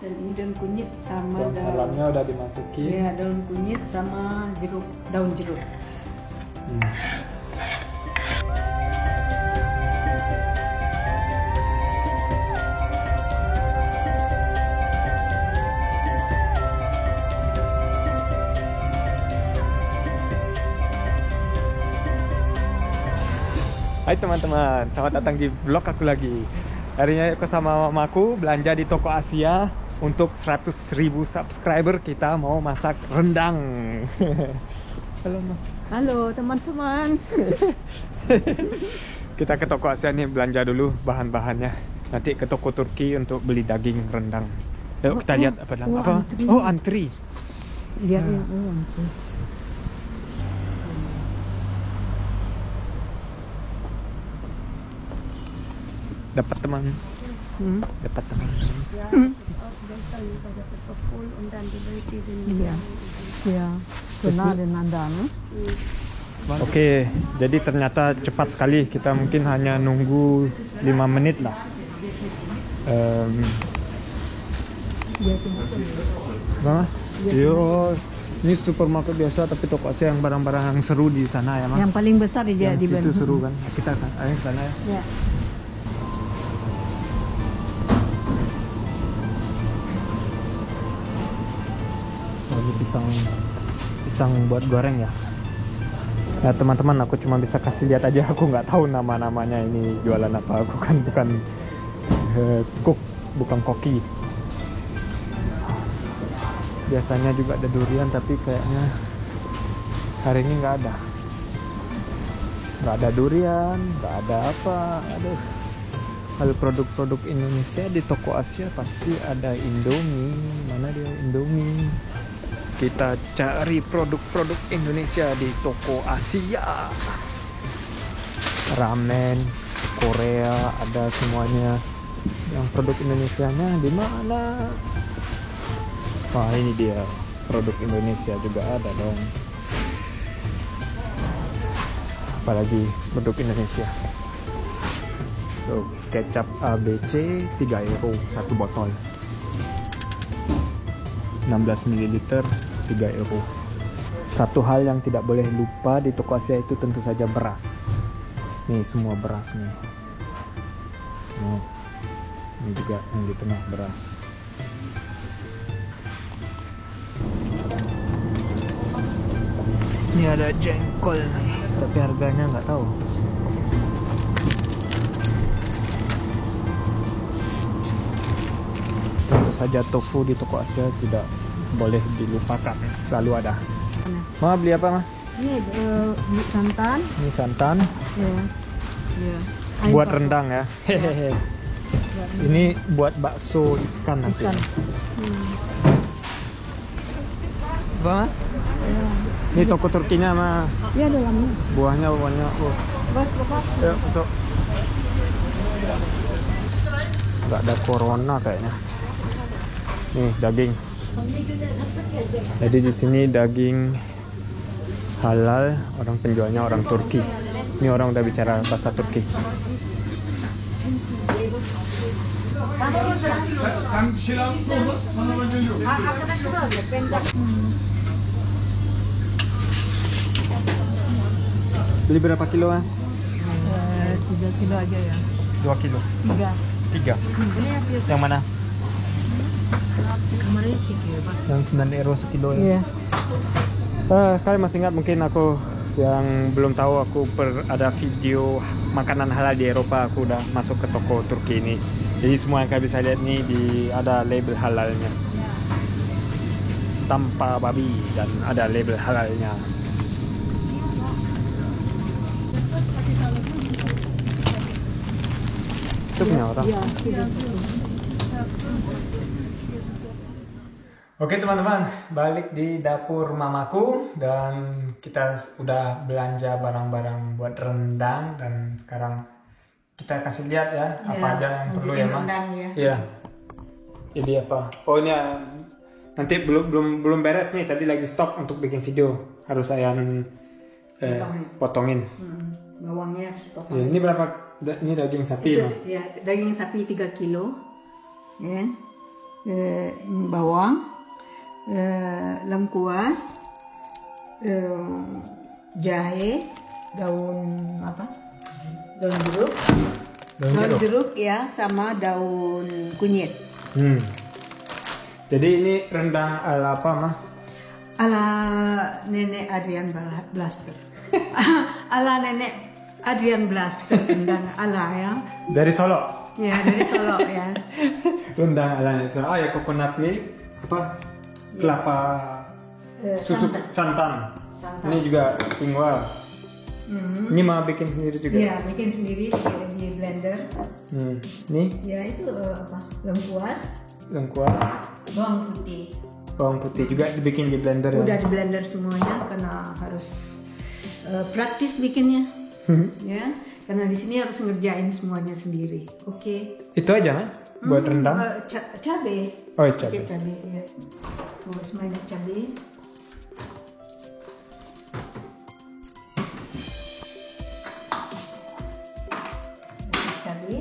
Dan ini daun kunyit sama Daun salamnya udah dimasukin. Ya, daun kunyit sama jeruk, daun jeruk. Hai teman-teman, selamat datang di vlog aku lagi. Hari ini aku sama mamaku belanja di toko Asia. Untuk 100.000 subscriber kita mau masak rendang. Halo Ma. Halo teman-teman. Kita ke toko Asia nih belanja dulu bahan-bahannya. Nanti ke toko Turki untuk beli daging rendang. Yuk kita lihat apa dalam apa. Antri. Oh, antri. Lihat antri. Dapat teman. Dapat teman. Ya, kena dengan dana. Oke, jadi ternyata cepat sekali. Kita mungkin hanya nunggu 5 menit lah. Mama? Yo, ini supermarket biasa tapi toko Asia yang barang-barang yang seru di sana ya, Ma? Yang paling besar di Yang di situ seru kan? Kita ke sana ya. Ya. Oh, ini pisang buat goreng ya. Ya teman-teman, aku cuma bisa kasih lihat aja, aku nggak tahu nama-namanya ini jualan apa. Aku kan bukan cook, bukan koki. Biasanya juga ada durian tapi kayaknya hari ini nggak ada. Nggak ada durian, nggak ada apa. Aduh. Kalau produk-produk Indonesia di toko Asia pasti ada Indomie. Mana dia Indomie? Kita cari produk-produk Indonesia di toko Asia. Ramen, Korea, ada semuanya. Yang produk Indonesianya di mana? Wah, ini dia. Produk Indonesia juga ada dong. Apalagi produk Indonesia. So, kecap ABC 3 euro satu botol. 16 ml 3 euro. Satu hal yang tidak boleh lupa di toko Asia itu tentu saja beras. Nih semua beras nih. Nah, ini juga yang di tengah beras. Ini ada jengkol nih, tapi harganya nggak tahu. Tentu saja tofu di toko Asia tidak boleh dilupakan, selalu ada. Ma beli apa, Ma? Ini santan. Ini santan. Ya. Ya. Buat rendang ya. Hehehe. Ini buat bakso ikan nanti. Ikan. Apa, Ma? Ya. Ini toko Turkinya, Ma. Ya dalamnya. Buahnya banyak. Oh. Bos, Bapak. Yuk, masuk. Nggak ada corona kayaknya. Nih daging. Jadi di sini daging halal, orang penjualnya orang Turki. Ini orang udah bicara bahasa Turki. Beli berapa kilo, ah? 3 kilo aja ya. 2 kilo. 3. 3. Yang mana? Yang 9 euro sekilo ya. Iya. Kalian masih ingat mungkin aku yang belum tahu, aku ada video makanan halal di Eropa. Aku udah masuk ke toko Turki ini. Jadi semua yang kalian bisa lihat nih ada label halalnya. Tanpa babi dan ada label halalnya. Itu punya orang. Iya. Oke teman-teman, balik di dapur mamaku dan kita udah belanja barang-barang buat rendang dan sekarang kita kasih lihat ya apa aja yang perlu ya, Ma. Iya. Ini apa? Oh ini nanti belum beres nih, tadi lagi stop untuk bikin video, harus saya potongin. Bawangnya Ya, ini berapa? Ini daging sapi, itu, Ma? ya, daging sapi 3 kilo. Ya. bawang, lengkuas, jahe, daun apa? Daun jeruk. Daun jeruk ya, sama daun kunyit. Jadi ini rendang ala apa, Mah? Ala Nenek Adrian Blaster. Ala Nenek Adrian Blaster, rendang ala ya. Dari Solo. Ya, dari Solo ya. Rendang ala Nenek Solo. Oh ya, coconut milk apa? Kelapa susu santan. Ini juga tinggal. Ini mau bikin sendiri juga? Iya, bikin sendiri di blender. Nih? Ya itu apa? Lengkuas. Bawang putih. Bawang putih juga dibikin di blender. Udah ya? di blender semuanya karena harus praktis bikinnya. Ya, karena di sini harus ngerjain semuanya sendiri. Oke. Itu aja, Mah? Buat rendang? Cabai. Oh, cabai. Oke, cabai ya. Harus banyak cabai. Cabai.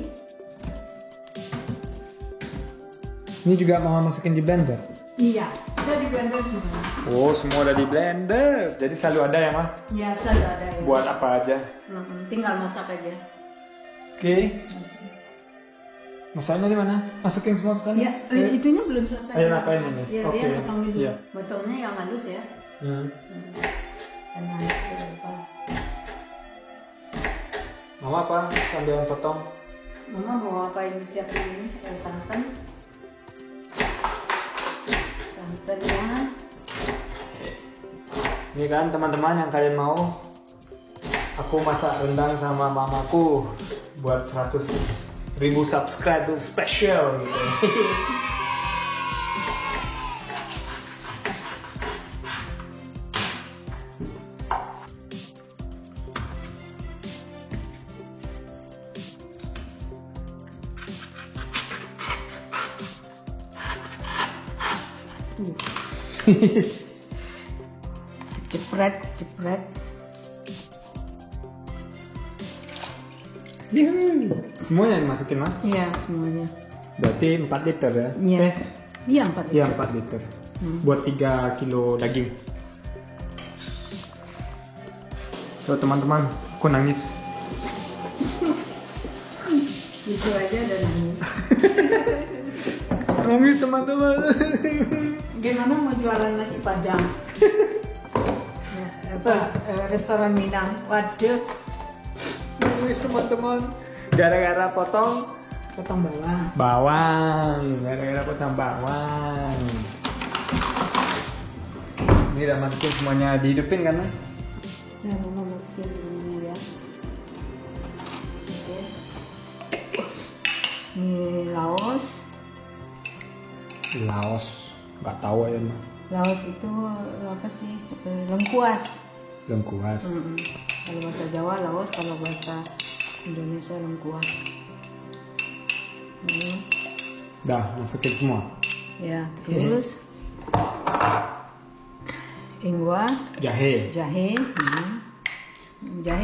Ini juga mau masukin di blender? Iya, udah di blender semua. Oh, semua udah di blender. Jadi selalu ada ya, Mah? Ya, selalu ada ya. Buat apa aja? Tinggal masak aja. Oke. Masaknya di mana? Masukin semua ke sana? Ya, itunya belum selesai. Ayo ngapain ini? Ya, Oke. dia potongin dulu. Iya. Potongnya yang halus ya. Karena apa? Mama apa? Sambil potong. Mama mau ngapain siapin ini? Santan. Santannya. Ini kan teman-teman yang kalian mau, aku masak rendang sama mamaku buat 100.000 subscriber special gitu. Cepret. Semuanya dimasukin, Mas? Iya, semuanya. Berarti 4 liter ya? Iya. Iya, 4 Iya, 4 liter. Buat 3 kilo daging. So, teman-teman, aku nangis. Itu aja udah nangis. Nangis, teman-teman. Gimana mau jualan nasi padang? Restoran Minang. Waduh, Nangis, teman-teman. Gara-gara potong bawang. Gara-gara potong bawang. Ini udah masukin semuanya, dihidupin kan? Nah, Mama masukin dulu ya. Oke. Ini Laos, nggak tahu ya, Mah. Laos itu apa sih? Lengkuas. Kalau bahasa Jawa Laos, kalau bahasa Indonesia lengkuas. Dah, masukin semua. Ya, terus ingwa, Jahe. jahe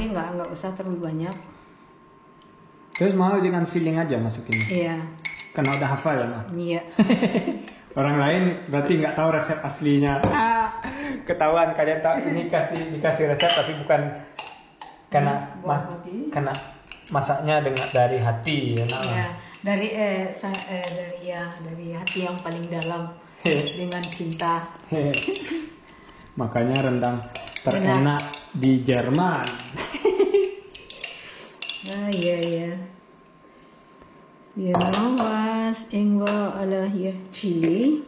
nggak usah terlalu banyak. Terus mau dengan feeling aja masukin. Iya. Karena udah hafal ya, Mah. Iya. Orang lain berarti nggak tahu resep aslinya. Ketahuan kalian tahu ini dikasih resep tapi bukan karena karena masaknya dari hati ya. Nah. Ya, dari hati yang paling dalam dengan cinta. Makanya rendang terenak di Jerman. Iya. Ya, was ingwa ala ya chili.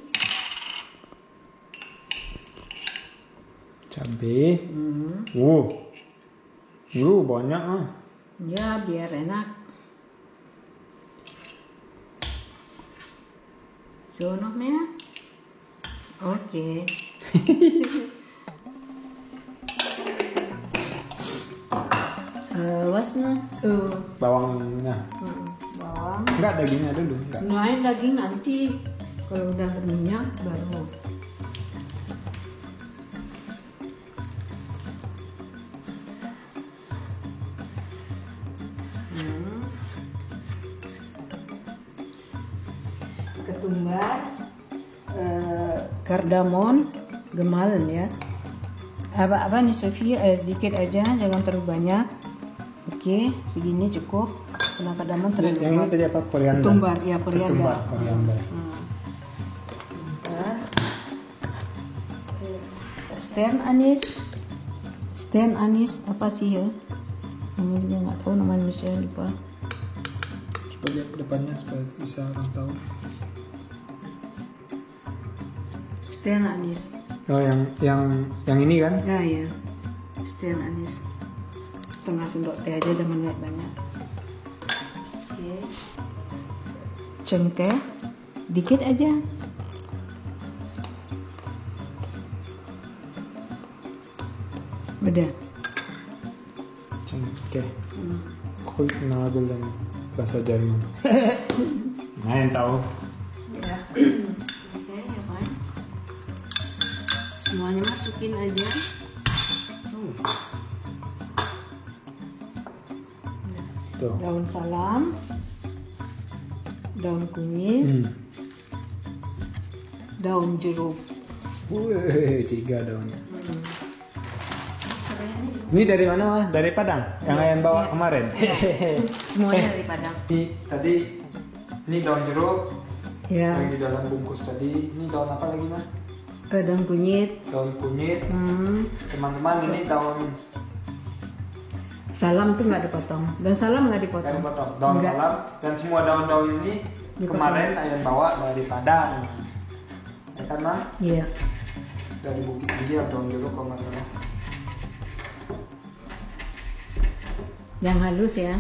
Cabai. Banyak ah. Ya, biar enak. Sonomnya. Oke. Wasna. Bawangnya. Bawang. Enggak, dagingnya dulu. Enggak. Nah, daging nanti kalau udah berminyak baru. Ketumbar. kardamon, gemalan ya. Apa nih Sofia? Sedikit aja, jangan terlalu banyak. Oke, segini cukup. Karena kardamon terlalu Yang ini tadi apa? Koriander. Ketumbar, ya koriander. Ketumbar, koriander. Bentar. Stem anis apa sih ya? Namanya nggak tahu, namanya saya lupa. Coba lihat ke depannya supaya bisa orang tahu. Stem anis. Oh, yang ini kan? Ya. Stem anis. Setengah sendok teh aja, jangan banyak. Oke. Cengkeh dikit aja. Udah. Cengkeh. Koi nabel dan bahasa Jerman. Main tahu. Ya. Oke, ya kan. Semuanya masukin aja. Tuh. Daun salam, daun kunyit, daun jeruk. Wih, 3 daunnya. Ini dari mana, Mas? Dari Padang? Yang ayam bawa kemarin? Semuanya dari Padang. Ini daun jeruk. Ya. Yang di dalam bungkus tadi. Ini daun apa lagi, Mas? Daun kunyit. Daun kunyit. Teman-teman, ini daun salam tuh nggak dipotong. Daun salam nggak dipotong. Nggak dipotong. Daun salam dan semua daun-daun ini Dipotong. kemarin ayam bawa dari Padang. Ya kan, Mas? Iya. Dari Bukit Tinggi atau daun jeruk kalau nggak salah. Yang halus ya.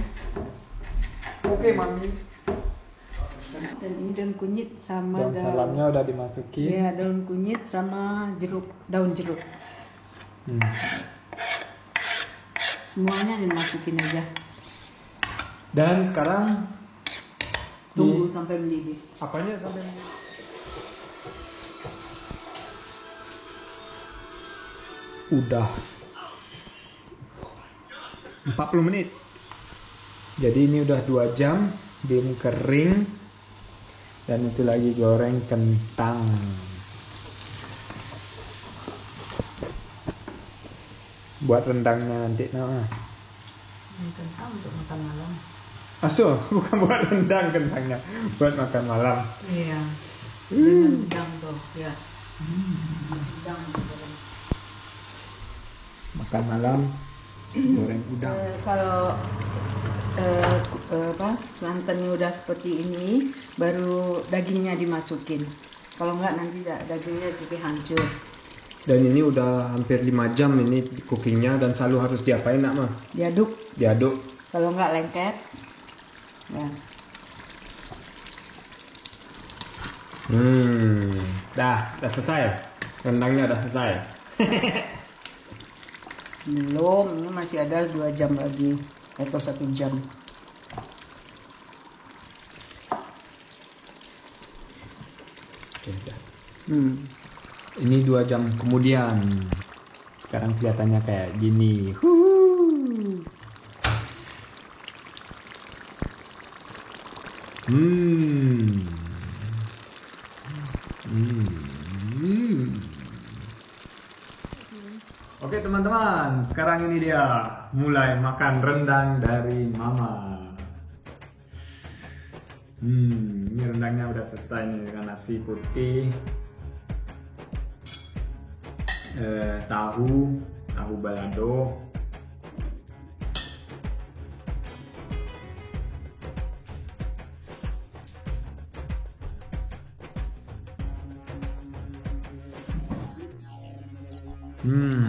Oke, Mami. Dan ini daun kunyit sama Daun salamnya udah dimasukin. Ya, daun kunyit sama jeruk, daun jeruk. Semuanya dimasukin aja. Dan sekarang Tunggu sampai mendidih. apanya sampai mendidih? Udah 40 menit. Jadi ini udah 2 jam belum kering. Dan itu lagi goreng kentang. Buat rendangnya nanti. Nah. Kentang untuk makan malam. Asu, bukan buat rendang kentangnya, buat makan malam. Iya. Dengan udang tuh, ya. Udang goreng. Makan malam goreng udang. Kalau santannya udah seperti ini, baru dagingnya dimasukin. Kalau enggak nanti dagingnya jadi hancur. Dan ini udah hampir 5 jam ini cookingnya dan selalu harus diapain nak mah? Diaduk. Diaduk. Kalau enggak lengket. Ya. Udah selesai. Rendangnya udah selesai. Belum, ini masih ada 2 jam lagi atau 1 jam. Oke, udah. Ini 2 jam kemudian. Sekarang kelihatannya kayak gini. Oke teman-teman, sekarang ini dia mulai makan rendang dari Mama. Ini rendangnya udah selesai nih dengan nasi putih, tahu balado,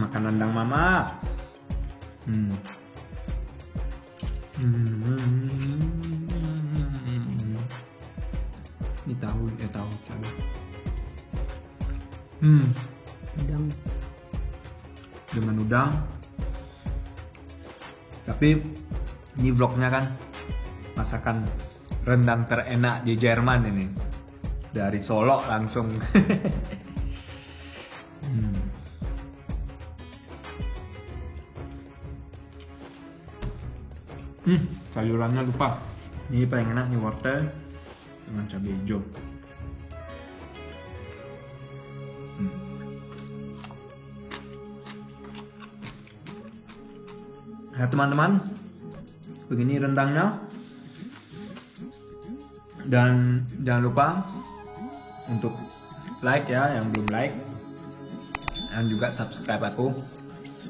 makan rendang Mama. Ini tahu coba. Udang. Dengan udang. Tapi ini vlognya kan masakan rendang terenak di Jerman ini. Dari Solo langsung. Sayurannya lupa. Ini paling enak nih wortel dengan cabai hijau. Ya teman-teman, begini rendangnya. Dan jangan lupa untuk like ya yang belum like, dan juga subscribe aku.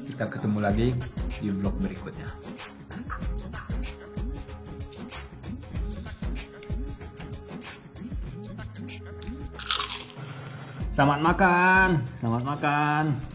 Kita ketemu lagi di vlog berikutnya. Selamat makan, selamat makan.